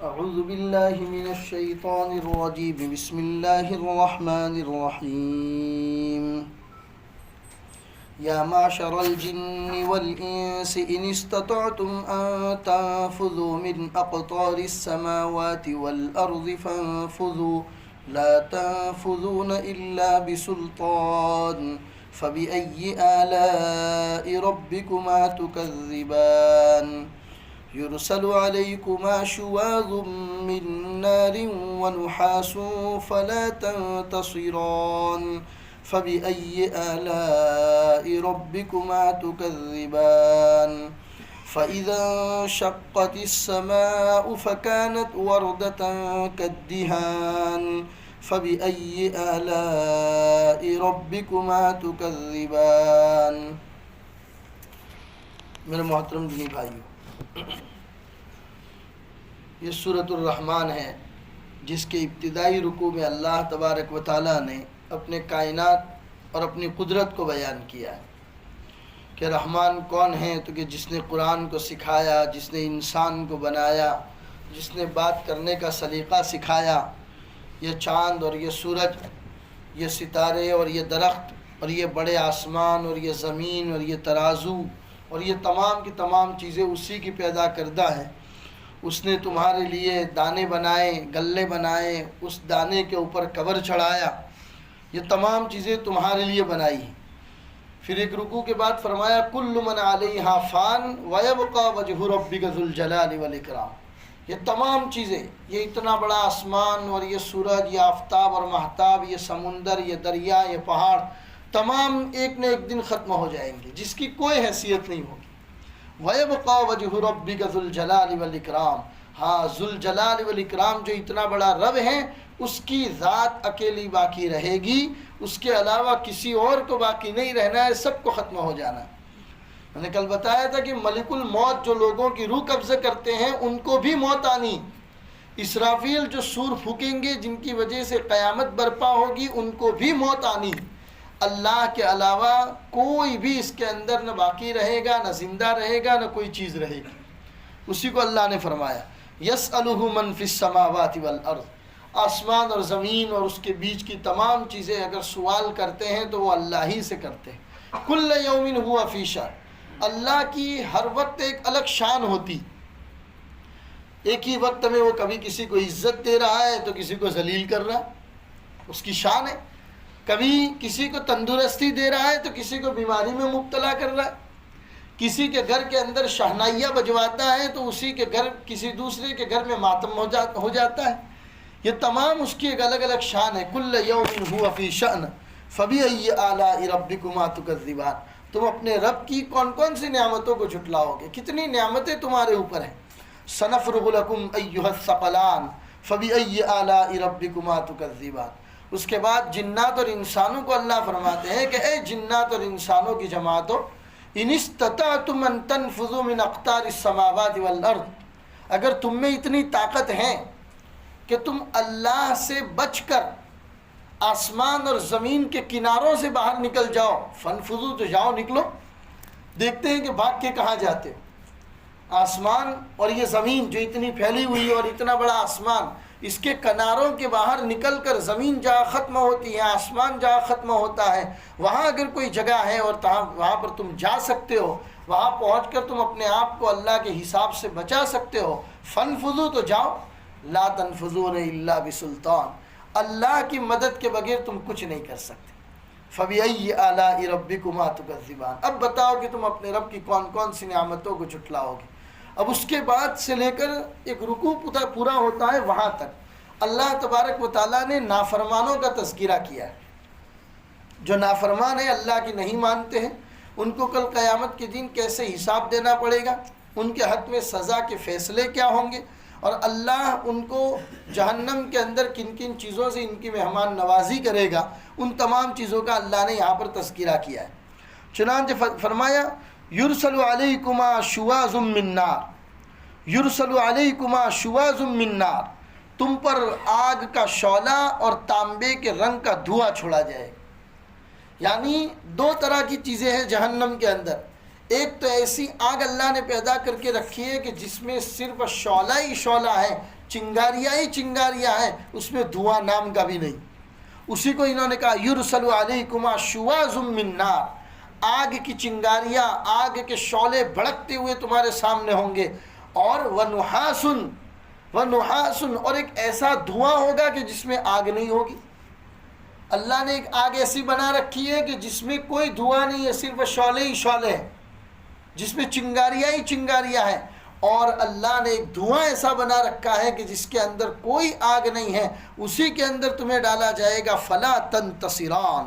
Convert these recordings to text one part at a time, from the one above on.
أعوذ بالله من الشيطان الرجيم بسم الله الرحمن الرحيم يا معشر الجن والإنس إن استطعتم أن تنفذوا من أقطار السماوات والأرض فانفذوا لا تنفذون إلا بسلطان فبأي آلاء ربكما تكذبان يرسل عليكما شواظ من نار ونحاس فلا تنتصران فبأي آلاء ربكما تكذبان فإذا انشقت السماء فكانت وردة كالدهان فبأي آلاء ربكما تكذبان. میرے محترم دینی بھائیو، یہ سورۃ الرحمن ہے جس کے ابتدائی رکوع میں اللہ تبارک و تعالیٰ نے اپنے کائنات اور اپنی قدرت کو بیان کیا ہے کہ رحمان کون ہے، تو کہ جس نے قرآن کو سکھایا، جس نے انسان کو بنایا، جس نے بات کرنے کا سلیقہ سکھایا. یہ چاند اور یہ سورج، یہ ستارے اور یہ درخت اور یہ بڑے آسمان اور یہ زمین اور یہ ترازو اور یہ تمام کی تمام چیزیں اسی کی پیدا کردہ ہیں. اس نے تمہارے لیے دانے بنائے، گلے بنائے، اس دانے کے اوپر کور چڑھایا. یہ تمام چیزیں تمہارے لیے بنائی ہیں. پھر ایک رکوع کے بعد فرمایا کل من علیہا فان ویبقى وجہ ربک ذو الجلال والاکرام. یہ تمام چیزیں، یہ اتنا بڑا آسمان اور یہ سورج، یہ آفتاب اور مہتاب، یہ سمندر، یہ دریا، یہ پہاڑ، تمام ایک نہ ایک دن ختم ہو جائیں گے، جس کی کوئی حیثیت نہیں ہوگی. وَيَبْقَى وَجْهُ رَبِّكَ ذُو الْجَلَالِ وَالْإِكْرَامِ. ہاں، ذو الجلال والاکرام جو اتنا بڑا رب ہے، اس کی ذات اکیلی باقی رہے گی، اس کے علاوہ کسی اور کو باقی نہیں رہنا ہے، سب کو ختم ہو جانا ہے. میں نے کل بتایا تھا کہ ملک الموت جو لوگوں کی روح قبضہ کرتے ہیں ان کو بھی موت آنی. اسرافیل جو سور پھونکیں گے جن کی وجہ سے قیامت برپا ہوگی ان کو بھی موت آنی. اللہ کے علاوہ کوئی بھی اس کے اندر نہ باقی رہے گا، نہ زندہ رہے گا، نہ کوئی چیز رہے گی. اسی کو اللہ نے فرمایا یسألہ من فی السماوات والارض. آسمان اور زمین اور اس کے بیچ کی تمام چیزیں اگر سوال کرتے ہیں تو وہ اللہ ہی سے کرتے ہیں. کل یوم ہوا فی شأن. اللہ کی ہر وقت ایک الگ شان ہوتی. ایک ہی وقت میں وہ کبھی کسی کو عزت دے رہا ہے تو کسی کو ذلیل کر رہا ہے، اس کی شان ہے. کبھی کسی کو تندرستی دے رہا ہے تو کسی کو بیماری میں مبتلا کر رہا ہے. کسی کے گھر کے اندر شہنائیاں بجواتا ہے تو اسی کے گھر کسی دوسرے کے گھر میں ماتم ہو جاتا ہے. یہ تمام اس کی ایک الگ الگ شان ہے. کل یوم ہوا فی شأن فبأی آلاء ربکما تکذبان. تم اپنے رب کی کون کون سی نعمتوں کو جھٹلاؤ گے؟ کتنی نعمتیں تمہارے اوپر ہیں. سنفرغ لکم ایھا الثقلان فبأی آلاء ربکما تکذبان. اس کے بعد جنات اور انسانوں کو اللہ فرماتے ہیں کہ اے جنات اور انسانوں کی جماعتوں، ان استطعتم ان تنفذوا من اقطار السماوات والارض. اگر تم میں اتنی طاقت ہے کہ تم اللہ سے بچ کر آسمان اور زمین کے کناروں سے باہر نکل جاؤ، فانفذوا، تو جاؤ، نکلو. دیکھتے ہیں کہ بھاگ کے کہاں جاتے ہو. آسمان اور یہ زمین جو اتنی پھیلی ہوئی ہے اور اتنا بڑا آسمان، اس کے کناروں کے باہر نکل کر زمین جہاں ختم ہوتی ہے، آسمان جہاں ختم ہوتا ہے، وہاں اگر کوئی جگہ ہے اور وہاں پر تم جا سکتے ہو، وہاں پہنچ کر تم اپنے آپ کو اللہ کے حساب سے بچا سکتے ہو، فانفذوا، تو جاؤ. لا تنفذون الا بسلطان. اللہ کی مدد کے بغیر تم کچھ نہیں کر سکتے. فبأی آلاء ربکما تکذبان. اب بتاؤ کہ تم اپنے رب کی کون کون سی نعمتوں کو جھٹلاؤ گے. اب اس کے بعد سے لے کر ایک رکوع پورا ہوتا ہے وہاں تک اللہ تبارک و تعالیٰ نے نافرمانوں کا تذکرہ کیا ہے. جو نافرمان ہیں، اللہ کی نہیں مانتے ہیں، ان کو کل قیامت کے دن کیسے حساب دینا پڑے گا، ان کے حق میں سزا کے فیصلے کیا ہوں گے، اور اللہ ان کو جہنم کے اندر کن کن چیزوں سے ان کی مہمان نوازی کرے گا، ان تمام چیزوں کا اللہ نے یہاں پر تذکرہ کیا ہے. چنانچہ فرمایا یرسل علیکما شواظ من نار. یرسل علیکما شواظ من نار. تم پر آگ کا شعلہ اور تانبے کے رنگ کا دھواں چھوڑا جائے. یعنی دو طرح کی چیزیں ہیں جہنم کے اندر. ایک تو ایسی آگ اللہ نے پیدا کر کے رکھی ہے کہ جس میں صرف شعلہ ہی شعلہ ہے، چنگاریاں ہی چنگاریاں ہیں، اس میں دھواں نام کا بھی نہیں۔ اسی کو انہوں نے کہا یرسل علیکما شواظ من نار، آگ کی چنگاریاں، آگ کے شعلے بھڑکتے ہوئے تمہارے سامنے ہوں گے، اور ونحاس، اور ایک ایسا دھواں ہوگا کہ جس میں آگ نہیں ہوگی۔ اللہ نے ایک آگ ایسی بنا رکھی ہے کہ جس میں کوئی دھواں نہیں ہے، صرف شعلے ہی شعلے ہیں، جس میں چنگاریاں ہی چنگاریاں ہیں، اور اللہ نے ایک دھواں ایسا بنا رکھا ہے کہ جس کے اندر کوئی آگ نہیں ہے، اسی کے اندر تمہیں ڈالا جائے گا۔ فلا تنتصران،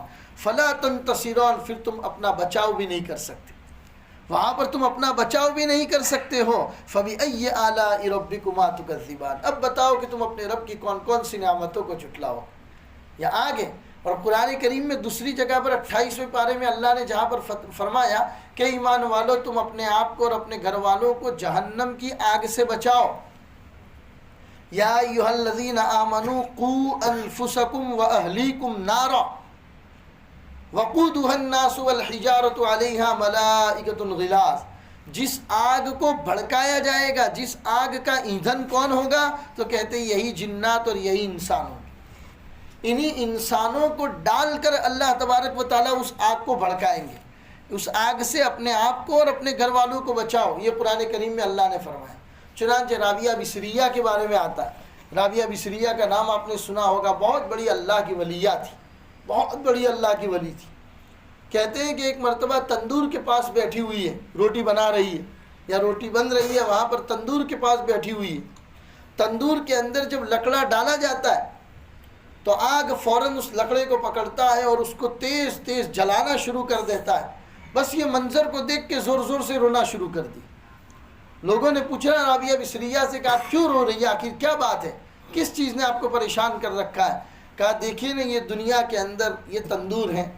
پھر تم اپنا بچاؤ بھی نہیں کر سکتے، وہاں پر تم اپنا بچاؤ بھی نہیں کر سکتے ہو۔ فَبِأَيِّ آلَاءِ رَبِّكُمَا تُكَذِّبَانِ، اب بتاؤ کہ تم اپنے رب کی کون کون سی نعمتوں کو جھٹلاؤ۔ یا آگے، اور قرآن کریم میں دوسری جگہ پر 28ویں پارے میں اللہ نے جہاں پر فرمایا کہ ایمان والو تم اپنے آپ کو اور اپنے گھر والوں کو جہنم کی آگ سے بچاؤ۔ یا ایھا الذین آمنوا قوا انفسکم واہلیکم نارا وقودها الناس والحجارۃ علیہا ملائکۃ غلاظ، جس آگ کو بھڑکایا جائے گا، جس آگ کا ایندھن کون ہوگا، تو کہتے ہیں یہی جنات اور یہی انسان ہوں گے۔ انہی انسانوں کو ڈال کر اللہ تبارک و تعالیٰ اس آگ کو بھڑکائیں گے۔ اس آگ سے اپنے آپ کو اور اپنے گھر والوں کو بچاؤ، یہ قرآن کریم میں اللہ نے فرمایا۔ چنانچہ رابعہ بصریہ کے بارے میں آتا ہے، رابعہ بصریہ کا نام آپ نے سنا ہوگا، بہت بڑی اللہ کی ولیہ تھی، بہت بڑی اللہ کی ولی تھی۔ کہتے ہیں کہ ایک مرتبہ تندور کے پاس بیٹھی ہوئی ہے، روٹی بنا رہی ہے یا روٹی بن رہی ہے، وہاں پر تندور کے پاس بیٹھی ہوئی ہے۔ تندور کے اندر جب لکڑا ڈالا جاتا ہے تو آگ فوراً اس لکڑے کو پکڑتا ہے اور اس کو تیز تیز جلانا شروع کر دیتا ہے۔ بس یہ منظر کو دیکھ کے زور زور سے رونا شروع کر دی۔ لوگوں نے پوچھا رابعہ بصریہ سے کہ آپ کیوں رو رہی ہے، آخر کیا بات ہے، کس چیز نے آپ کو پریشان کر رکھا ہے؟ کہا دیکھیے نا، یہ دنیا کے اندر یہ تندور ہے،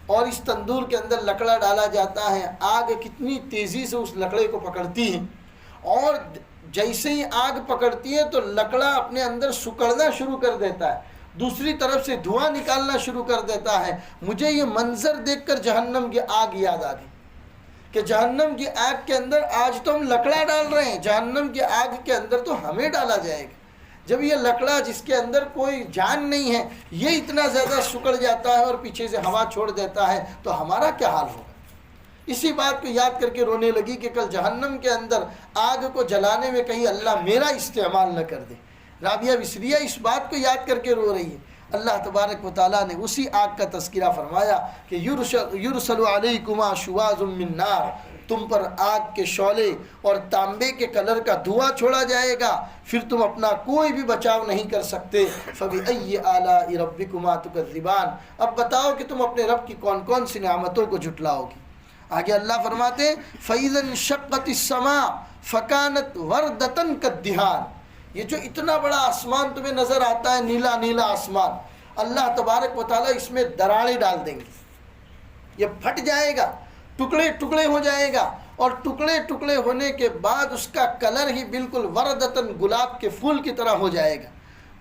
اور اس تندور کے اندر لکڑا ڈالا جاتا ہے، آگ کتنی تیزی سے اس لکڑے کو پکڑتی ہے، اور جیسے ہی آگ پکڑتی ہے تو لکڑا اپنے اندر سکڑنا شروع کر دیتا ہے، دوسری طرف سے دھواں نکالنا شروع کر دیتا ہے۔ مجھے یہ منظر دیکھ کر جہنم کی آگ یاد آ گئی کہ جہنم کی آگ کے اندر آج تو ہم لکڑا ڈال رہے ہیں، جہنم کی آگ کے اندر تو ہمیں ڈالا جائے گا۔ جب یہ لکڑا جس کے اندر کوئی جان نہیں ہے یہ اتنا زیادہ سکڑ جاتا ہے اور پیچھے سے ہوا چھوڑ دیتا ہے تو ہمارا کیا حال ہوگا؟ اسی بات کو یاد کر کے رونے لگی کہ کل جہنم کے اندر آگ کو جلانے میں کہیں اللہ میرا استعمال نہ کر دے۔ رابعہ بصریہ اس بات کو یاد کر کے رو رہی ہے۔ اللہ تبارک و تعالیٰ نے اسی آگ کا تذکرہ فرمایا کہ یرسل علیکما شواظ من نار، تم پر آگ کے شعلے اور تانبے کے کلر کا دھواں چھوڑا جائے گا، پھر تم اپنا کوئی بھی بچاؤ نہیں کر سکتے۔ فَبِأَيِّ آلَاءِ رَبِّكُمَا تُكَذِّبَانِ، اب بتاؤ کہ تم اپنے رب کی کون کون سی نعمتوں کو جھٹلاؤ گی۔ آگے اللہ فرماتے ہیں فَإِذَا انشَقَّتِ السَّمَاءُ فَكَانَتْ وَرْدَةً كَالدِّهَانِ، یہ جو اتنا بڑا آسمان تمہیں نظر آتا ہے، نیلا نیلا آسمان، اللہ تبارک و تعالیٰ اس میں دراڑیں ڈال دیں گے، یہ پھٹ جائے گا، ٹکڑے ٹکڑے ہو جائے گا، اور ٹکڑے ٹکڑے ہونے کے بعد اس کا کلر ہی بالکل وردتن، گلاب کے پھول کی طرح ہو جائے گا،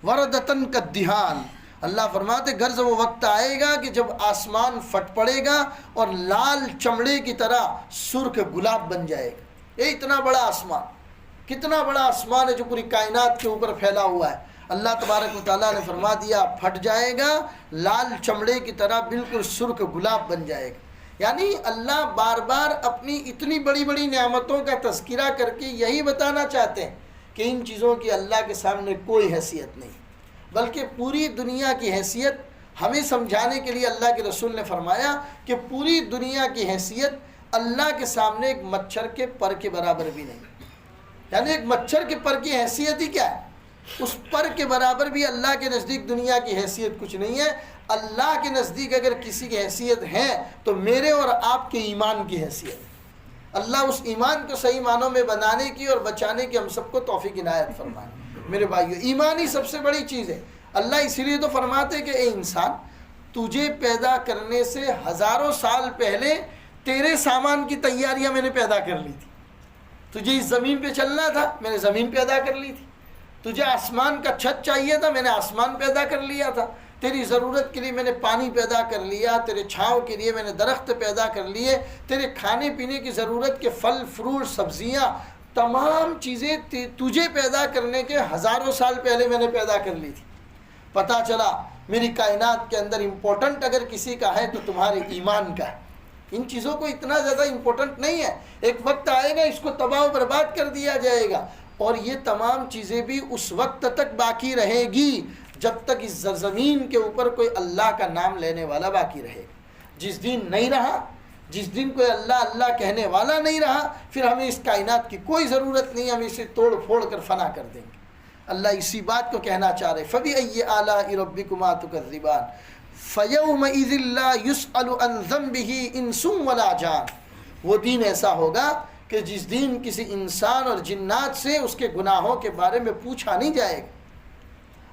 وردتن کالدہان۔ اللہ فرماتے غرض وہ وقت آئے گا کہ جب آسمان پھٹ پڑے گا اور لال چمڑے کی طرح سرخ گلاب بن جائے گا۔ یہ اتنا بڑا آسمان، کتنا بڑا آسمان ہے جو پوری کائنات کے اوپر پھیلا ہوا ہے۔ اللہ تبارک و تعالیٰ نے فرما دیا پھٹ جائے گا، لال چمڑے کی طرح بالکل سرخ گلاب بن جائے گا۔ یعنی اللہ بار بار اپنی اتنی بڑی بڑی نعمتوں کا تذکرہ کر کے یہی بتانا چاہتے ہیں کہ ان چیزوں کی اللہ کے سامنے کوئی حیثیت نہیں، بلکہ پوری دنیا کی حیثیت ہمیں سمجھانے کے لیے اللہ کے رسول نے فرمایا کہ پوری دنیا کی حیثیت اللہ کے سامنے ایک مچھر کے پر کے برابر بھی نہیں۔ یعنی ایک مچھر کے پر کی حیثیت ہی کیا ہے، اس پر کے برابر بھی اللہ کے نزدیک دنیا کی حیثیت کچھ نہیں ہے۔ اللہ کے نزدیک اگر کسی کی حیثیت ہے تو میرے اور آپ کے ایمان کی حیثیت ہے۔ اللہ اس ایمان کو صحیح معنوں میں بنانے کی اور بچانے کی ہم سب کو توفیق عنایت فرمائے۔ میرے بھائیو، ایمان ہی سب سے بڑی چیز ہے۔ اللہ اسی لیے تو فرماتے کہ اے انسان، تجھے پیدا کرنے سے ہزاروں سال پہلے تیرے سامان کی تیاریاں میں نے پیدا کر لی تھی۔ تجھے اس زمین پہ چلنا تھا، میں نے زمین پیدا کر لی تھی۔ تجھے آسمان کا چھت چاہیے تھا، میں نے آسمان پیدا کر لیا تھا۔ تیری ضرورت کے لیے میں نے پانی پیدا کر لیا، تیرے چھاؤں کے لیے میں نے درخت پیدا کر لیے، تیرے کھانے پینے کی ضرورت کے پھل فروٹ سبزیاں تمام چیزیں تجھے پیدا کرنے کے ہزاروں سال پہلے میں نے پیدا کر لی تھی. پتہ چلا میری کائنات کے اندر امپورٹنٹ اگر کسی کا ہے تو تمہارے ایمان کا ہے. ان چیزوں کو اتنا زیادہ امپورٹنٹ نہیں ہے. ایک وقت آئے گا اس کو تباہ و برباد کر دیا جائے گا، اور یہ تمام چیزیں بھی اس وقت تک باقی رہے گی جب تک اس زمین کے اوپر کوئی اللہ کا نام لینے والا باقی رہے گا. جس دن نہیں رہا، جس دن کوئی اللہ اللہ کہنے والا نہیں رہا، پھر ہمیں اس کائنات کی کوئی ضرورت نہیں، ہم اسے توڑ پھوڑ کر فنا کر دیں گے. اللہ اسی بات کو کہنا چاہ رہے فَبِأَيِّ آلَاءِ رَبِّكُمَا تُكَذِّبَانِ فَيَوْمَئِذٍ لَا يُسْأَلُ عَنْ ذَنبِهِ إِنسٌ وَلَا جَانٌ. وہ دن ایسا ہوگا کہ جس دن کسی انسان اور جنات سے اس کے گناہوں کے بارے میں پوچھا نہیں جائے گا.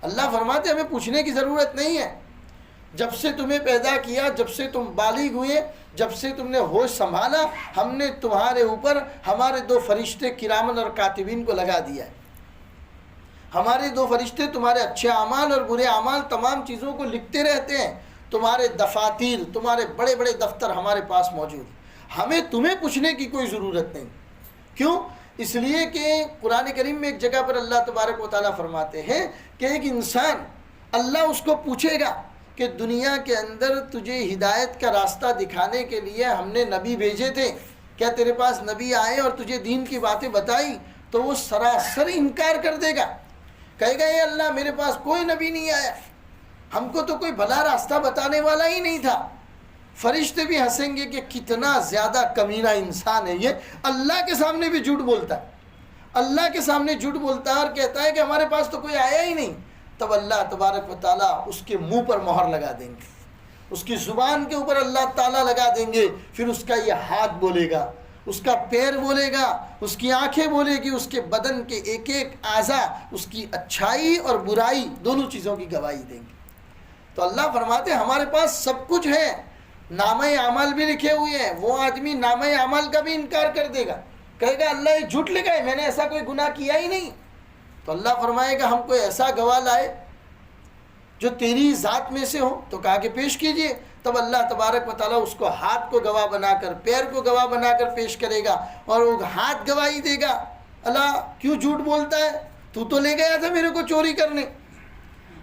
اللہ فرماتے ہمیں پوچھنے کی ضرورت نہیں ہے. جب سے تمہیں پیدا کیا، جب سے تم بالغ ہوئے، جب سے تم نے ہوش سنبھالا، ہم نے تمہارے اوپر ہمارے 2 فرشتے کرامن اور کاتبین کو لگا دیا ہے. ہمارے 2 فرشتے تمہارے اچھے اعمال اور برے اعمال تمام چیزوں کو لکھتے رہتے ہیں. تمہارے دفاتر، تمہارے بڑے بڑے دفتر ہمارے پاس موجود ہیں. ہمیں تمہیں پوچھنے کی کوئی ضرورت نہیں. کیوں؟ اس لیے کہ قرآن کریم میں ایک جگہ پر اللہ تبارک و تعالیٰ فرماتے ہیں کہ ایک انسان، اللہ اس کو پوچھے گا کہ دنیا کے اندر تجھے ہدایت کا راستہ دکھانے کے لیے ہم نے نبی بھیجے تھے، کیا تیرے پاس نبی آئے اور تجھے دین کی باتیں بتائی؟ تو وہ سراسر انکار کر دے گا، کہے گا اے اللہ میرے پاس کوئی نبی نہیں آیا، ہم کو تو کوئی بھلا راستہ بتانے والا ہی نہیں تھا. فرشتے بھی ہنسیں گے کہ کتنا زیادہ کمینہ انسان ہے یہ، اللہ کے سامنے بھی جھوٹ بولتا ہے، اللہ کے سامنے جھوٹ بولتا ہے اور کہتا ہے کہ ہمارے پاس تو کوئی آیا ہی نہیں. تب اللہ تبارک و تعالیٰ اس کے منہ پر مہر لگا دیں گے، اس کی زبان کے اوپر اللہ تعالیٰ لگا دیں گے. پھر اس کا یہ ہاتھ بولے گا، اس کا پیر بولے گا، اس کی آنکھیں بولے گی، اس کے بدن کے ایک ایک اعضاء اس کی اچھائی اور برائی دونوں چیزوں کی گواہی دیں گے. تو اللہ فرماتے ہیں ہمارے پاس سب کچھ ہے، نامہ اعمال بھی لکھے ہوئے ہیں. وہ آدمی نامہ اعمال کا بھی انکار کر دے گا، کہے گا اللہ یہ جھوٹ لکھا ہے، میں نے ایسا کوئی گناہ کیا ہی نہیں. تو اللہ فرمائے گا ہم کوئی ایسا گواہ لائے جو تیری ذات میں سے ہو، تو کہا کہ پیش کیجئے. تب اللہ تبارک و تعالیٰ اس کو ہاتھ کو گواہ بنا کر، پیر کو گواہ بنا کر پیش کرے گا، اور وہ ہاتھ گواہی دے گا اللہ کیوں جھوٹ بولتا ہے، تو لے گیا تھا میرے کو چوری کرنے.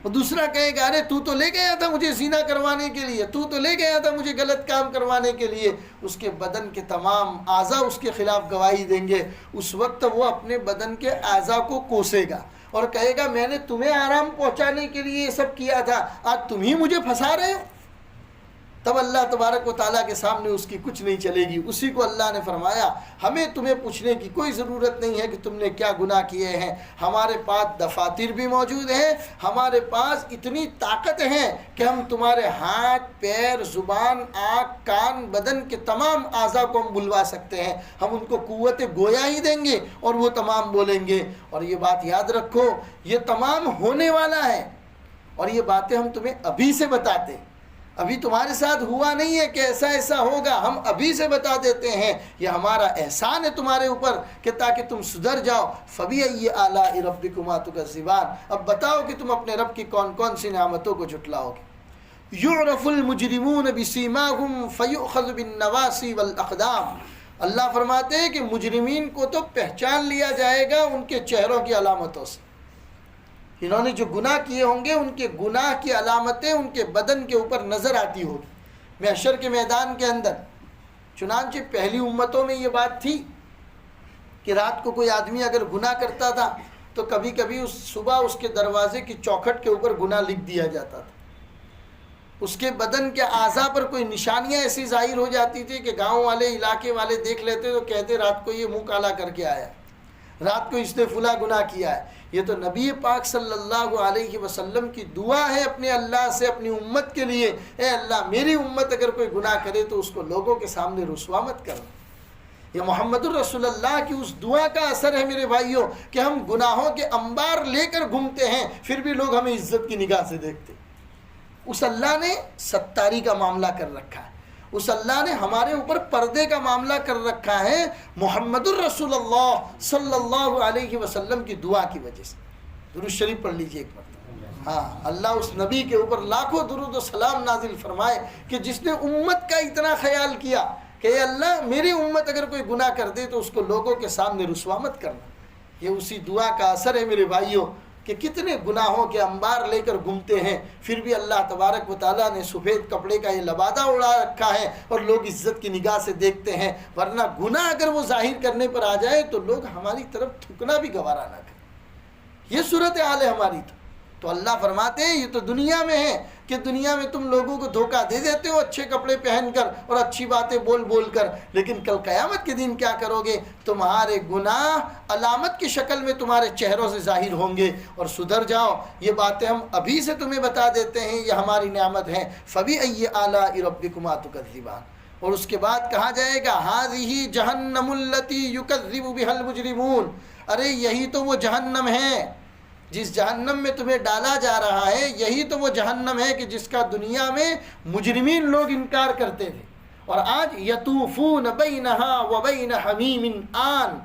اور دوسرا کہے گا ارے تو لے گیا تھا مجھے زنا کروانے کے لیے، تو لے گیا تھا مجھے غلط کام کروانے کے لیے. اس کے بدن کے تمام اعضاء اس کے خلاف گواہی دیں گے. اس وقت وہ اپنے بدن کے اعضاء کو کوسے گا اور کہے گا میں نے تمہیں آرام پہنچانے کے لیے یہ سب کیا تھا، آج تم ہی مجھے پھنسا رہے ہو. تب اللہ تبارک و تعالیٰ کے سامنے اس کی کچھ نہیں چلے گی. اسی کو اللہ نے فرمایا ہمیں تمہیں پوچھنے کی کوئی ضرورت نہیں ہے کہ تم نے کیا گناہ کیے ہیں. ہمارے پاس دفاتر بھی موجود ہیں، ہمارے پاس اتنی طاقت ہے کہ ہم تمہارے ہاتھ، پیر، زبان، آنکھ، کان، بدن کے تمام اعضاء کو ہم بلوا سکتے ہیں. ہم ان کو قوت گویا ہی دیں گے اور وہ تمام بولیں گے. اور یہ بات یاد رکھو یہ تمام ہونے والا ہے، اور یہ باتیں ہم تمہیں ابھی سے بتاتے ہیں. ابھی تمہارے ساتھ ہوا نہیں ہے کہ ایسا ایسا ہوگا، ہم ابھی سے بتا دیتے ہیں. یہ ہمارا احسان ہے تمہارے اوپر کہ تاکہ تم سدھر جاؤ. فَبِأَيِّ آلَاءِ رَبِّكُمَا تُكَذِّبَانِ. اب بتاؤ کہ تم اپنے رب کی کون کون سی نعمتوں کو جھٹلاؤ گے. يُعْرَفُ الْمُجْرِمُونَ بِسِيمَاهُمْ فَيُؤْخَذُ بِالنَّوَاصِي وَالْأَقْدَامِ. اللہ فرماتے ہیں کہ مجرمین کو تو پہچان لیا جائے گا ان کے چہروں کی علامتوں سے. انہوں نے جو گناہ کیے ہوں گے ان کے گناہ کی علامتیں ان کے بدن کے اوپر نظر آتی ہوگی محشر کے میدان کے اندر. چنانچہ پہلی امتوں میں یہ بات تھی کہ رات کو کوئی آدمی اگر گناہ کرتا تھا تو کبھی کبھی صبح اس کے دروازے کی چوکھٹ کے اوپر گناہ لکھ دیا جاتا تھا. اس کے بدن کے اعضاء پر کوئی نشانیاں ایسی ظاہر ہو جاتی تھی کہ گاؤں والے، علاقے والے دیکھ لیتے تو کہتے رات کو یہ منہ کالا کر کے آیا، رات کو اس نے فلاں گناہ کیا ہے. یہ تو نبی پاک صلی اللہ علیہ وسلم کی دعا ہے اپنے اللہ سے اپنی امت کے لیے، اے اللہ میری امت اگر کوئی گناہ کرے تو اس کو لوگوں کے سامنے رسوا مت کرو. یہ محمد الرسول اللہ کی اس دعا کا اثر ہے میرے بھائیوں کہ ہم گناہوں کے انبار لے کر گھومتے ہیں پھر بھی لوگ ہمیں عزت کی نگاہ سے دیکھتے. اس اللہ نے ستاری کا معاملہ کر رکھا ہے، اس اللہ نے ہمارے اوپر پردے کا معاملہ کر رکھا ہے محمد الرسول اللہ صلی اللہ علیہ وسلم کی دعا کی وجہ سے. درود شریف پڑھ لیجئے ایک مرتبہ. ہاں اللہ اس نبی کے اوپر لاکھوں درود و سلام نازل فرمائے کہ جس نے امت کا اتنا خیال کیا کہ اے اللہ میری امت اگر کوئی گناہ کر دے تو اس کو لوگوں کے سامنے رسوا مت کرنا۔ یہ اسی دعا کا اثر ہے میرے بھائیوں کہ کتنے گناہوں کے انبار لے کر گھومتے ہیں، پھر بھی اللہ تبارک و تعالیٰ نے سفید کپڑے کا یہ لبادہ اڑا رکھا ہے اور لوگ عزت کی نگاہ سے دیکھتے ہیں، ورنہ گناہ اگر وہ ظاہر کرنے پر آ جائے تو لوگ ہماری طرف تھکنا بھی گوارا نہ کریں۔ یہ صورتحال ہے ہماری تو اللہ فرماتے ہیں یہ تو دنیا میں ہے کہ دنیا میں تم لوگوں کو دھوکہ دے دیتے ہو اچھے کپڑے پہن کر اور اچھی باتیں بول بول کر، لیکن کل قیامت کے دن کیا کرو گے؟ تمہارے گناہ علامت کی شکل میں تمہارے چہروں سے ظاہر ہوں گے، اور سدھر جاؤ۔ یہ باتیں ہم ابھی سے تمہیں بتا دیتے ہیں، یہ ہماری نعمت ہے۔ فَبِأَيِّ آلَاءِ رَبِّكُمَا تُكَذِّبَانِ، اور اس کے بعد کہا جائے گا هَذِهِ جَهَنَّمُ الَّتِي يُكَذِّبُ بِهَا الْمُجْرِمُونَ، ارے یہی تو وہ جہنم ہے جس جہنم میں تمہیں ڈالا جا رہا ہے، یہی تو وہ جہنم ہے کہ جس کا دنیا میں مجرمین لوگ انکار کرتے تھے، اور آج یطوفون بینہا وبین حمیم آن،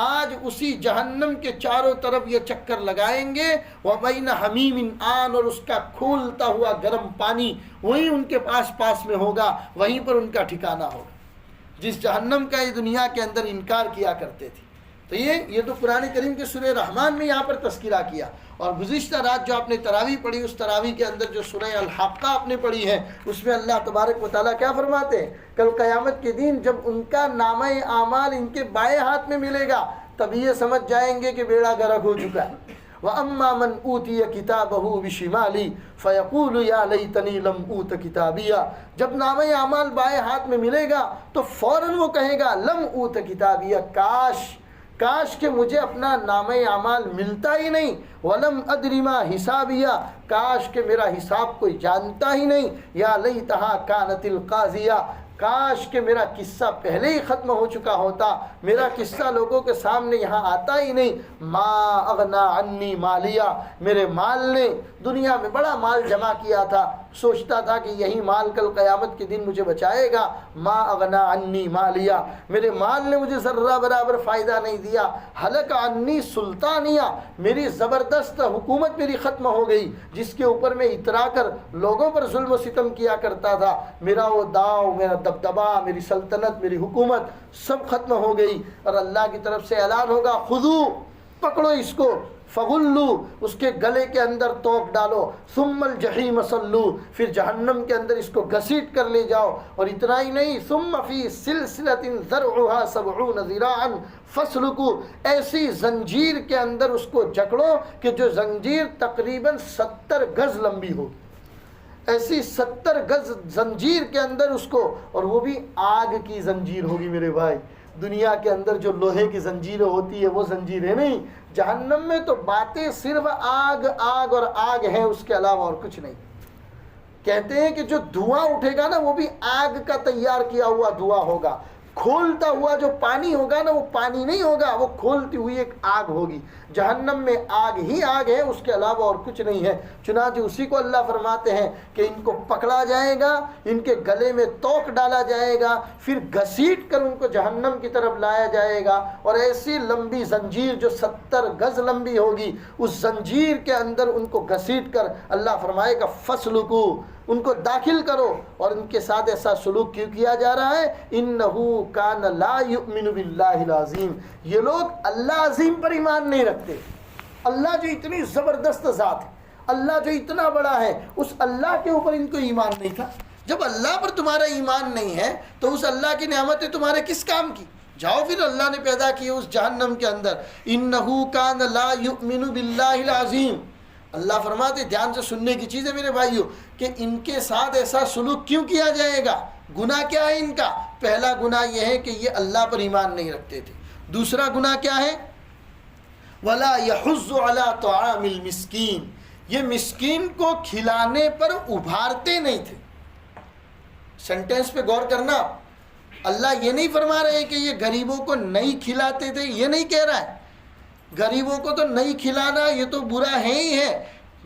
آج اسی جہنم کے چاروں طرف یہ چکر لگائیں گے، وبین حمیم آن، اور اس کا کھولتا ہوا گرم پانی وہیں ان کے پاس میں ہوگا، وہیں پر ان کا ٹھکانہ ہوگا، جس جہنم کا یہ دنیا کے اندر انکار کیا کرتے تھے۔ تو یہ تو قرآن کریم کے سورہ رحمان میں یہاں پر تذکرہ کیا، اور گزشتہ رات جو آپ نے تراویح پڑھی اس تراویح کے اندر جو سورہ الحاقہ آپ نے پڑھی ہے اس میں اللہ تبارک و تعالیٰ کیا فرماتے ہیں؟ کل قیامت کے دن جب ان کا نامہ اعمال ان کے بائیں ہاتھ میں ملے گا تب یہ سمجھ جائیں گے کہ بیڑا غرق ہو چکا ہے۔ وَأَمَّا مَنْ أُوتِيَ كِتَابَهُ بِشِمَالِهِ فَيَقُولُ يَا لَيْتَنِي لَمْ أُوتَ كِتَابِيَهْ، جب نامہ اعمال بائیں ہاتھ میں ملے گا تو فوراً وہ کہے گا لَمْ أُوتَ كِتَابِيَهْ، کاش کہ مجھے اپنا نامہ اعمال ملتا ہی نہیں، وَلَمْ أَدْرِ مَا حِسَابِيَهْ، کاش کہ میرا حساب کوئی جانتا ہی نہیں، یا لَيْتَهَا كَانَتِ الْقَاضِيَةَ، کاش کہ میرا قصہ پہلے ہی ختم ہو چکا ہوتا، میرا قصہ لوگوں کے سامنے یہاں آتا ہی نہیں۔ ما اغنا عنی مالیہ، میرے مال نے، دنیا میں بڑا مال جمع کیا تھا، سوچتا تھا کہ یہی مال کل قیامت کے دن مجھے بچائے گا، ما اغنا عنی مالیہ، میرے مال نے مجھے ذرہ برابر فائدہ نہیں دیا، ہلک عنی سلطانیہ، میری زبردست حکومت میری ختم ہو گئی، جس کے اوپر میں اترا کر لوگوں پر ظلم و ستم کیا کرتا تھا، میرا وہ داؤ، میرا دبدبا، میری سلطنت، میری حکومت سب ختم ہو گئی، اور اللہ کی طرف سے اعلان ہوگا خذو، پکڑو اس کو، فغلو، اس کے گلے کے اندر توق ڈالو، ثم الجحیم صلو، پھر جہنم کے اندر اس کو گھسیٹ کر لے جاؤ، اور اتنا ہی نہیں، ثم فی سلسلۃ ذرعها 70 ذراعا فاسلکو، ایسی زنجیر کے اندر اس کو جکڑو کہ جو زنجیر تقریباً 70 گز لمبی ہوگی، ایسی 70 گز زنجیر کے اندر اس کو، اور وہ بھی آگ کی زنجیر ہوگی میرے بھائی۔ دنیا کے اندر جو لوہے کی زنجیریں ہوتی ہے وہ زنجیریں نہیں، جہنم میں تو باتیں صرف آگ آگ اور آگ ہیں، اس کے علاوہ اور کچھ نہیں۔ کہتے ہیں کہ جو دھواں اٹھے گا نا وہ بھی آگ کا تیار کیا ہوا دھواں ہوگا، کھولتا ہوا جو پانی ہوگا نا وہ پانی نہیں ہوگا، وہ کھولتی ہوئی ایک آگ ہوگی۔ جہنم میں آگ ہی آگ ہے، اس کے علاوہ اور کچھ نہیں ہے۔ چنانچہ اسی کو اللہ فرماتے ہیں کہ ان کو پکڑا جائے گا، ان کے گلے میں توق ڈالا جائے گا، پھر گھسیٹ کر ان کو جہنم کی طرف لایا جائے گا، اور ایسی لمبی زنجیر جو 70 گز لمبی ہوگی، اس زنجیر کے اندر ان کو گھسیٹ کر اللہ فرمائے گا فسلکو، ان کو داخل کرو۔ اور ان کے ساتھ ایسا سلوک کیوں کیا جا رہا ہے؟ انہو کان لا یؤمن باللہ العظیم، یہ لوگ اللہ عظیم پر ایمان نہیں رکھتے۔ اللہ جو اتنی زبردست ذات ہے، اللہ جو اتنا بڑا ہے، اس اللہ کے اوپر ان کو ایمان نہیں تھا۔ جب اللہ پر تمہارا ایمان نہیں ہے تو اس اللہ کی نعمتیں تمہارے کس کام کی؟ جاؤ پھر اللہ نے پیدا کی اس جہنم کے اندر، انہو کان لا یؤمن باللہ العظیم۔ اللہ فرماتے، دھیان سے سننے کی چیز ہے میرے بھائیوں، کہ ان کے ساتھ ایسا سلوک کیوں کیا جائے گا؟ گناہ کیا ہے ان کا؟ پہلا گناہ یہ ہے کہ یہ اللہ پر ایمان نہیں رکھتے تھے۔ دوسرا گناہ کیا ہے؟ وَلَا يَحُضُّ عَلَىٰ طَعَامِ الْمِسْكِينِ، یہ مسکین کو کھلانے پر ابھارتے نہیں تھے۔ سینٹینس پہ غور کرنا، اللہ یہ نہیں فرما رہے کہ یہ غریبوں کو نہیں کھلاتے تھے، یہ نہیں کہہ رہا ہے۔ غریبوں کو تو نہیں کھلانا یہ تو برا ہے ہی ہے،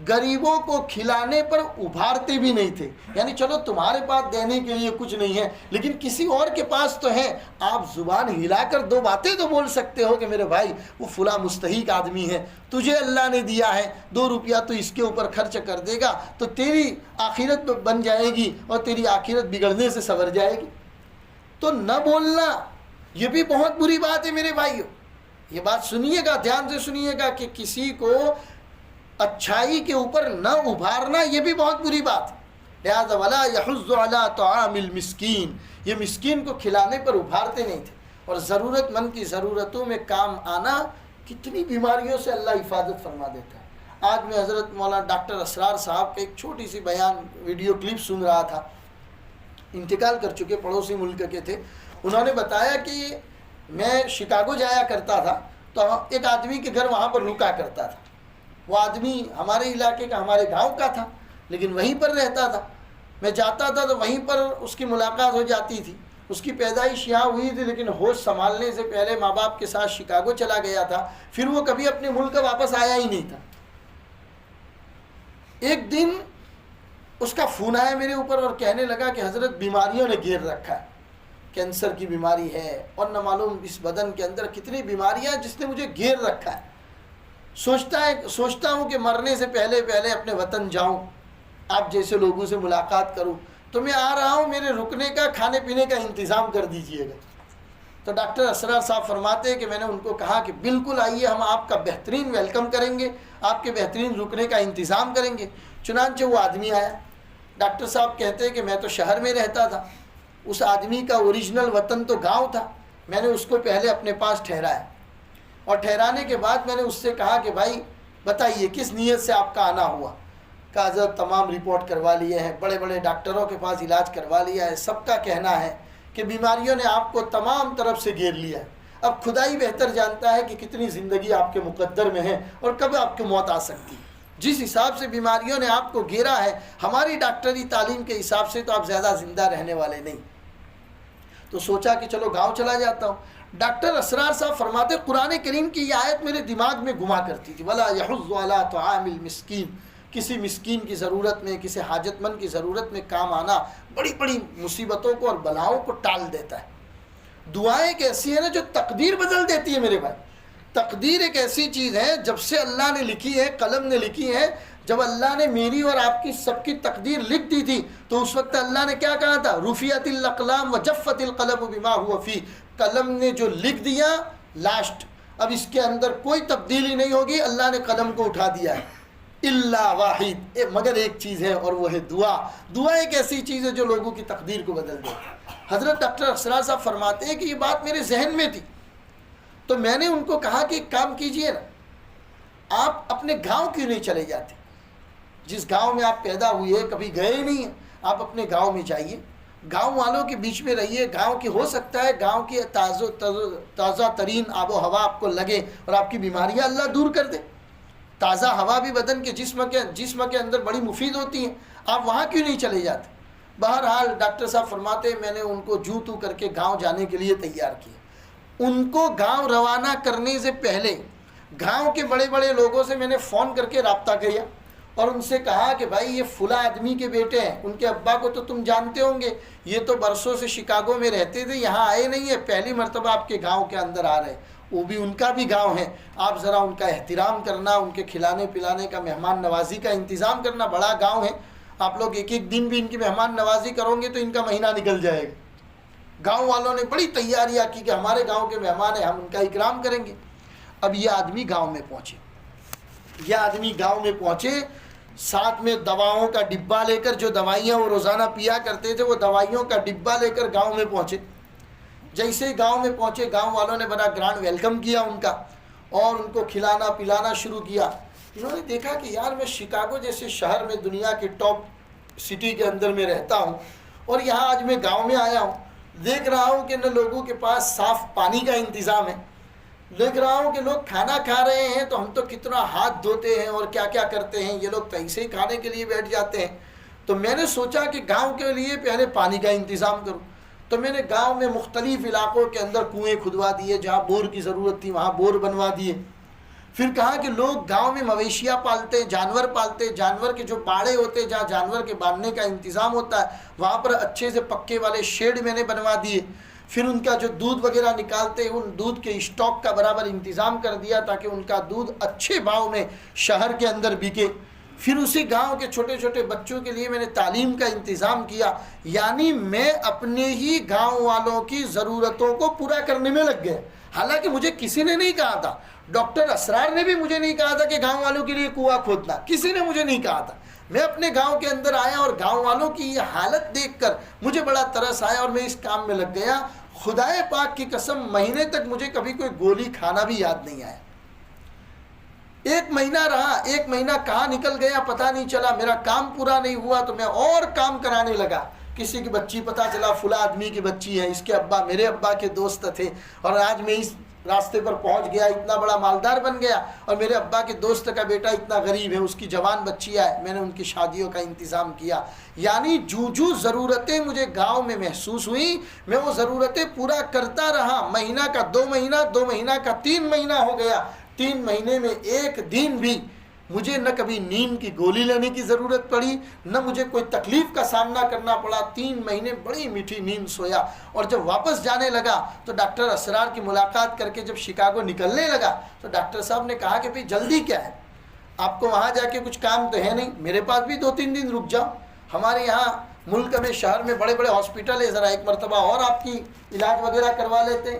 غریبوں کو کھلانے پر ابھارتے بھی نہیں تھے۔ یعنی چلو تمہارے پاس دینے کے لیے کچھ نہیں ہے لیکن کسی اور کے پاس تو ہے، آپ زبان ہلا کر دو باتیں تو بول سکتے ہو کہ میرے بھائی وہ فلاں مستحق آدمی ہے، تجھے اللہ نے دیا ہے، 2 روپیہ تو اس کے اوپر خرچ کر دے گا تو تیری آخرت بن جائے گی اور تیری آخرت بگڑنے سے سنور جائے گی۔ تو نہ بولنا یہ بھی بہت بری بات ہے میرے بھائیوں. یہ بات سنیے گا، دھیان سے سنیے گا کہ کسی کو اچھائی کے اوپر نہ ابھارنا یہ بھی بہت بری بات ہے. لہذا ولا یحض علی طعام المسکین، یہ مسکین کو کھلانے پر ابھارتے نہیں تھے. اور ضرورت مند کی ضرورتوں میں کام آنا کتنی بیماریوں سے اللہ حفاظت فرما دیتا ہے. آج میں حضرت مولانا ڈاکٹر اسرار صاحب کا ایک چھوٹی سی بیان ویڈیو کلپ سن رہا تھا. انتقال کر چکے پڑوسی ملک کے تھے. انہوں نے بتایا کہ میں شکاگو جایا کرتا تھا تو ایک آدمی کے گھر وہاں پر رکا کرتا تھا. وہ آدمی ہمارے علاقے کا، ہمارے گاؤں کا تھا، لیکن وہیں پر رہتا تھا. میں جاتا تھا تو وہیں پر اس کی ملاقات ہو جاتی تھی. اس کی پیدائش یہاں ہوئی تھی لیکن ہوش سنبھالنے سے پہلے ماں باپ کے ساتھ شکاگو چلا گیا تھا. پھر وہ کبھی اپنے ملک واپس آیا ہی نہیں تھا. ایک دن اس کا فون آیا میرے اوپر اور کہنے لگا کہ حضرت بیماریوں نے گھیر رکھا ہے، کینسر کی بیماری ہے اور نہ معلوم اس بدن کے اندر کتنی بیماریاں جس نے مجھے گھیر رکھا ہے. سوچتا ہوں کہ مرنے سے پہلے اپنے وطن جاؤں، آپ جیسے لوگوں سے ملاقات کروں. تو میں آ رہا ہوں، میرے رکنے کا، کھانے پینے کا انتظام کر دیجئے گا. تو ڈاکٹر اسرار صاحب فرماتے ہیں کہ میں نے ان کو کہا کہ بالکل آئیے، ہم آپ کا بہترین ویلکم کریں گے، آپ کے بہترین رکنے کا انتظام کریں گے. چنانچہ وہ آدمی آیا. ڈاکٹر صاحب کہتے ہیں کہ میں تو شہر میں رہتا تھا، اس آدمی کا اوریجنل وطن تو گاؤں تھا. میں نے اس کو پہلے اپنے پاس ٹھہرایا اور ٹھہرانے کے بعد میں نے اس سے کہا کہ بھائی بتائیے کس نیت سے آپ کا آنا ہوا. کہا حضرت تمام رپورٹ کروا لیے ہیں، بڑے بڑے ڈاکٹروں کے پاس علاج کروا لیا ہے، سب کا کہنا ہے کہ بیماریوں نے آپ کو تمام طرف سے گھیر لیا ہے. اب خدا ہی بہتر جانتا ہے کہ کتنی زندگی آپ کے مقدر میں ہے اور کب آپ کی موت آ سکتی ہے. جس حساب سے بیماریوں نے آپ کو گھیرا ہے، ہماری ڈاکٹری تعلیم کے حساب سے تو آپ زیادہ زندہ رہنے والے نہیں. تو سوچا کہ چلو گاؤں چلا جاتا ہوں. ڈاکٹر اسرار صاحب فرماتے قرآن کریم کی یہ آیت میرے دماغ میں گھما کرتی تھی، وَلَا يَحُضُّ عَلَىٰ طَعَامِ الْمِسْكِينِ. کسی مسکین کی ضرورت میں، کسی حاجت مند کی ضرورت میں کام آنا بڑی بڑی مصیبتوں کو اور بلاؤں کو ٹال دیتا ہے. دعائیں ایک ایسی ہے نا جو تقدیر بدل دیتی ہے میرے بھائی. تقدیر ایک ایسی چیز ہے جب سے اللہ نے لکھی ہے، قلم نے لکھی ہے. جب اللہ نے میری اور آپ کی سب کی تقدیر لکھ دی تھی تو اس وقت اللہ نے کیا کہا تھا؟ رفعت الاقلام وجفت القلم بما هو فيه. قلم نے جو لکھ دیا لاسٹ، اب اس کے اندر کوئی تبدیلی نہیں ہوگی. اللہ نے قلم کو اٹھا دیا ہے. الا واحد، مگر ایک چیز ہے اور وہ ہے دعا. دعا ایک ایسی چیز ہے جو لوگوں کی تقدیر کو بدل دے. حضرت ڈاکٹر اسرار صاحب فرماتے ہیں کہ یہ بات میرے ذہن میں تھی تو میں نے ان کو کہا کہ ایک کام کیجئے نا، آپ اپنے گاؤں کیوں نہیں چلے جاتے؟ جس گاؤں میں آپ پیدا ہوئے، کبھی گئے ہی نہیں ہیں، آپ اپنے گاؤں میں جائیے، گاؤں والوں کے بیچ میں رہیے. گاؤں کی ہو سکتا ہے گاؤں کی تازہ ترین آب و ہوا آپ کو لگے اور آپ کی بیماریاں اللہ دور کر دے. تازہ ہوا بھی بدن کے جسم کے اندر بڑی مفید ہوتی ہیں. آپ وہاں کیوں نہیں چلے جاتے؟ بہرحال ڈاکٹر صاحب فرماتے ہیں میں نے ان کو جو تو کر کے گاؤں جانے کے لیے تیار کیا. ان کو گاؤں روانہ کرنے سے پہلے گاؤں کے بڑے بڑے لوگوں سے میں نے فون کر کے رابطہ کیا اور ان سے کہا کہ بھائی یہ فلاں آدمی کے بیٹے ہیں، ان کے ابا کو تو تم جانتے ہوں گے، یہ تو برسوں سے شکاگو میں رہتے تھے، یہاں آئے نہیں ہیں، پہلی مرتبہ آپ کے گاؤں کے اندر آ رہے، وہ بھی ان کا بھی گاؤں ہے. آپ ذرا ان کا احترام کرنا، ان کے کھلانے پلانے کا، مہمان نوازی کا انتظام کرنا. بڑا گاؤں ہے، آپ لوگ ایک ایک دن بھی ان کی مہمان نوازی کرو گے تو ان کا مہینہ نکل جائے گا. گاؤں والوں نے بڑی تیاریاں کی کہ ہمارے گاؤں کے مہمان ہیں، ہم ان کا اکرام کریں گے. اب یہ آدمی گاؤں میں پہنچے، ساتھ میں دواؤں کا ڈبہ لے کر، جو دوائیاں وہ روزانہ پیا کرتے تھے وہ دوائیوں کا ڈبہ لے کر گاؤں میں پہنچے. جیسے ہی گاؤں میں پہنچے، گاؤں والوں نے بڑا گرانڈ ویلکم کیا ان کا اور ان کو کھلانا پلانا شروع کیا. انہوں نے دیکھا کہ یار میں شکاگو جیسے شہر میں، دنیا کی ٹاپ سٹی کے اندر میں رہتا ہوں اور یہاں آج میں گاؤں میں آیا ہوں. دیکھ رہا ہوں کہ نہ لوگوں کے پاس صاف پانی کا انتظام ہے، دیکھ رہا ہوں کہ لوگ کھانا کھا رہے ہیں تو ہم تو کتنا ہاتھ دھوتے ہیں اور کیا کیا کرتے ہیں، یہ لوگ تو ایسے ہی کھانے کے لیے بیٹھ جاتے ہیں. تو میں نے سوچا کہ گاؤں کے لیے پہلے پانی کا انتظام کروں. تو میں نے گاؤں میں مختلف علاقوں کے اندر کنویں کھدوا دیے، جہاں بور کی ضرورت تھی وہاں بور بنوا دیے. پھر کہا کہ لوگ گاؤں میں مویشیاں پالتے، جانور پالتے، جانور کے جو باڑے ہوتے جہاں جانور کے باندھنے کا انتظام ہوتا ہے وہاں پر اچھے سے پکے والے شیڈ میں نے بنوا دیے. پھر ان کا جو دودھ وغیرہ نکالتے ہیں ان دودھ کے اسٹاک کا برابر انتظام کر دیا تاکہ ان کا دودھ اچھے بھاؤ میں شہر کے اندر بکے. پھر اسی گاؤں کے چھوٹے چھوٹے بچوں کے لیے میں نے تعلیم کا انتظام کیا. یعنی میں اپنے ہی گاؤں والوں کی ضرورتوں کو پورا کرنے میں لگ گیا. حالانکہ مجھے کسی نے نہیں کہا تھا، ڈاکٹر اسرار نے بھی مجھے نہیں کہا تھا کہ گاؤں والوں کے لیے کنواں کھودنا، کسی نے مجھے نہیں کہا تھا. میں اپنے گاؤں کے اندر آیا اور گاؤں والوں کی یہ حالت دیکھ کر مجھے بڑا ترس آیا اور میں اس کام میں لگ گیا. خدائے پاک کی قسم مہینے تک مجھے کبھی کوئی گولی کھانا بھی یاد نہیں آیا. 1 مہینہ رہا، 1 مہینہ کہاں نکل گیا پتہ نہیں چلا. میرا کام پورا نہیں ہوا تو میں اور کام کرانے لگا. کسی کی بچی پتہ چلا فلاں آدمی کی بچی ہے، اس کے ابا میرے ابا کے دوست تھے اور آج میں اس راستے پر پہنچ گیا، اتنا بڑا مالدار بن گیا. اور میرے ابا کے دوست کا بیٹا اتنا غریب ہے، اس کی جوان بچی ہے، میں نے ان کی شادیوں کا انتظام کیا. یعنی جو ضرورتیں مجھے گاؤں میں محسوس ہوئیں میں وہ ضرورتیں پورا کرتا رہا. مہینہ کا 2 مہینہ، 2 مہینہ کا 3 مہینہ ہو گیا. 3 مہینے میں ایک دن بھی مجھے نہ کبھی نیند کی گولی لینے کی ضرورت پڑی، نہ مجھے کوئی تکلیف کا سامنا کرنا پڑا. 3 مہینے بڑی میٹھی نیند سویا. اور جب واپس جانے لگا تو ڈاکٹر اسرار کی ملاقات کر کے جب شکاگو نکلنے لگا تو ڈاکٹر صاحب نے کہا کہ بھئی جلدی کیا ہے، آپ کو وہاں جا کے کچھ کام تو ہے نہیں، میرے پاس بھی 2-3 دن رک جاؤ. ہمارے یہاں ملک میں شہر میں بڑے بڑے ہاسپٹل ہے، ذرا ایک مرتبہ اور آپ کی علاج وغیرہ کروا لیتے ہیں.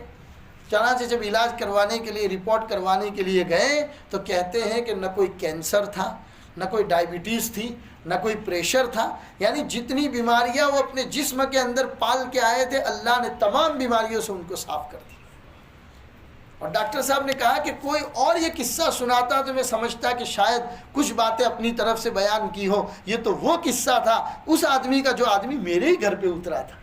چنانچہ جب علاج کروانے کے لیے رپورٹ کروانے کے لیے گئے تو کہتے ہیں کہ نہ کوئی کینسر تھا، نہ کوئی ڈائبٹیز تھی، نہ کوئی پریشر تھا. یعنی جتنی بیماریاں وہ اپنے جسم کے اندر پال کے آئے تھے اللہ نے تمام بیماریوں سے ان کو صاف کر دیا. اور ڈاکٹر صاحب نے کہا کہ کوئی اور یہ قصہ سناتا تو میں سمجھتا کہ شاید کچھ باتیں اپنی طرف سے بیان کی ہو. یہ تو وہ قصہ تھا اس آدمی کا جو آدمی میرے ہی گھر پہ اترا تھا،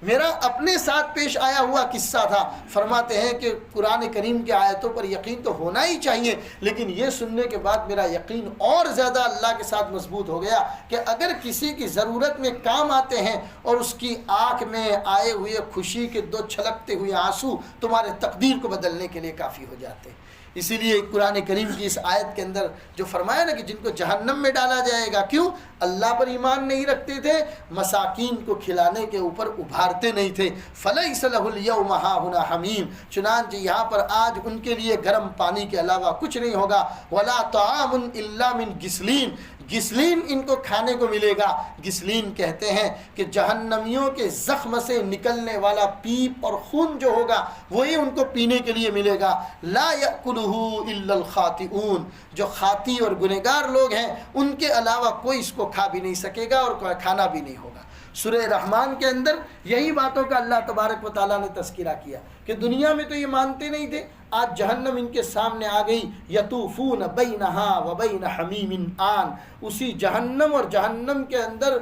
میرا اپنے ساتھ پیش آیا ہوا قصہ تھا. فرماتے ہیں کہ قرآن کریم کی آیتوں پر یقین تو ہونا ہی چاہیے، لیکن یہ سننے کے بعد میرا یقین اور زیادہ اللہ کے ساتھ مضبوط ہو گیا کہ اگر کسی کی ضرورت میں کام آتے ہیں اور اس کی آنکھ میں آئے ہوئے خوشی کے 2 چھلکتے ہوئے آنسو تمہارے تقدیر کو بدلنے کے لیے کافی ہو جاتے ہیں. اسی لیے قرآن کریم کی اس آیت کے اندر جو فرمایا نا کہ جن کو جہنم میں ڈالا جائے گا، کیوں؟ اللہ پر ایمان نہیں رکھتے تھے، مساکین کو کھلانے کے اوپر ابھارتے نہیں تھے. فَلَيْسَ لَهُ الْيَوْمَ هَاهُنَا حَمِيمٌ، چنانچہ یہاں پر آج ان کے لیے گرم پانی کے علاوہ کچھ نہیں ہوگا. وَلَا طَعَامٌ إِلَّا مِنْ غِسْلِينٍ، غسلین ان کو کھانے کو ملے گا. غسلین کہتے ہیں کہ جہنمیوں کے زخم سے نکلنے والا پیپ اور خون جو ہوگا وہی ان کو پینے کے لیے ملے گا. لا یأکلہ الا الخاطئون، جو خاطی اور گنہگار لوگ ہیں ان کے علاوہ کوئی اس کو کھا بھی نہیں سکے گا اور کھانا بھی نہیں ہوگا. سورہ رحمان کے اندر یہی باتوں کا اللہ تبارک و تعالیٰ نے تذکرہ کیا کہ دنیا میں تو یہ مانتے نہیں تھے، آج جہنم ان کے سامنے آ گئی. یطوفون بینہا و بین حمیم آن، اسی جہنم اور جہنم کے اندر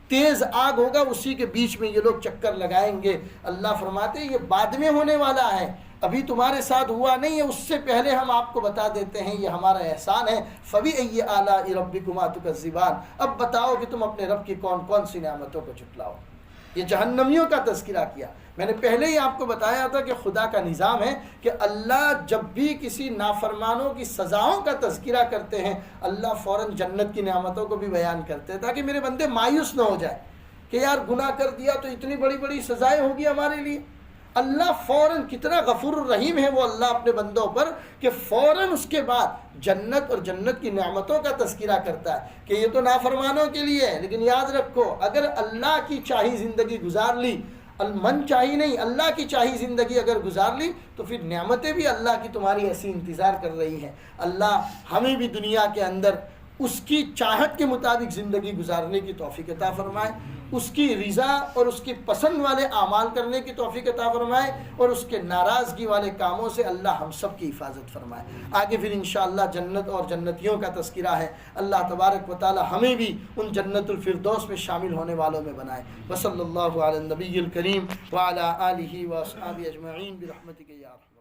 تیز آگ ہوگا، اسی کے بیچ میں یہ لوگ چکر لگائیں گے. اللہ فرماتے ہیں یہ بعد میں ہونے والا ہے، ابھی تمہارے ساتھ ہوا نہیں ہے، اس سے پہلے ہم آپ کو بتا دیتے ہیں، یہ ہمارا احسان ہے. فَبِأَيِّ آلَاءِ رَبِّكُمَا تُكَذِّبَانِ، اب بتاؤ کہ تم اپنے رب کی کون کون سی نعمتوں کو جھٹلاؤ. یہ جہنمیوں کا تذکرہ کیا. میں نے پہلے ہی آپ کو بتایا تھا کہ خدا کا نظام ہے کہ اللہ جب بھی کسی نافرمانوں کی سزاؤں کا تذکرہ کرتے ہیں اللہ فوراً جنت کی نعمتوں کو بھی بیان کرتے ہیں تاکہ میرے بندے مایوس نہ ہو جائے کہ یار گناہ کر دیا تو اتنی بڑی بڑی سزائیں ہوگی ہمارے لیے. اللہ فوراً کتنا غفور الرحیم ہے وہ اللہ اپنے بندوں پر کہ فوراً اس کے بعد جنت اور جنت کی نعمتوں کا تذکرہ کرتا ہے کہ یہ تو نافرمانوں کے لیے ہے، لیکن یاد رکھو اگر اللہ کی چاہی زندگی گزار لی، من چاہی نہیں اللہ کی چاہی زندگی اگر گزار لی تو پھر نعمتیں بھی اللہ کی تمہاری ایسی انتظار کر رہی ہیں. اللہ ہمیں بھی دنیا کے اندر اس کی چاہت کے مطابق زندگی گزارنے کی توفیق عطا فرمائے، اس کی رضا اور اس کی پسند والے اعمال کرنے کی توفیق عطا فرمائے اور اس کے ناراضگی والے کاموں سے اللہ ہم سب کی حفاظت فرمائے. آگے پھر انشاءاللہ جنت اور جنتیوں کا تذکرہ ہے. اللہ تبارک و تعالی ہمیں بھی ان جنت الفردوس میں شامل ہونے والوں میں بنائے. وصلی اللہ علی النبی الکریم وعلی آلہ واصحابہ اجمعین برحمتک یا ارحم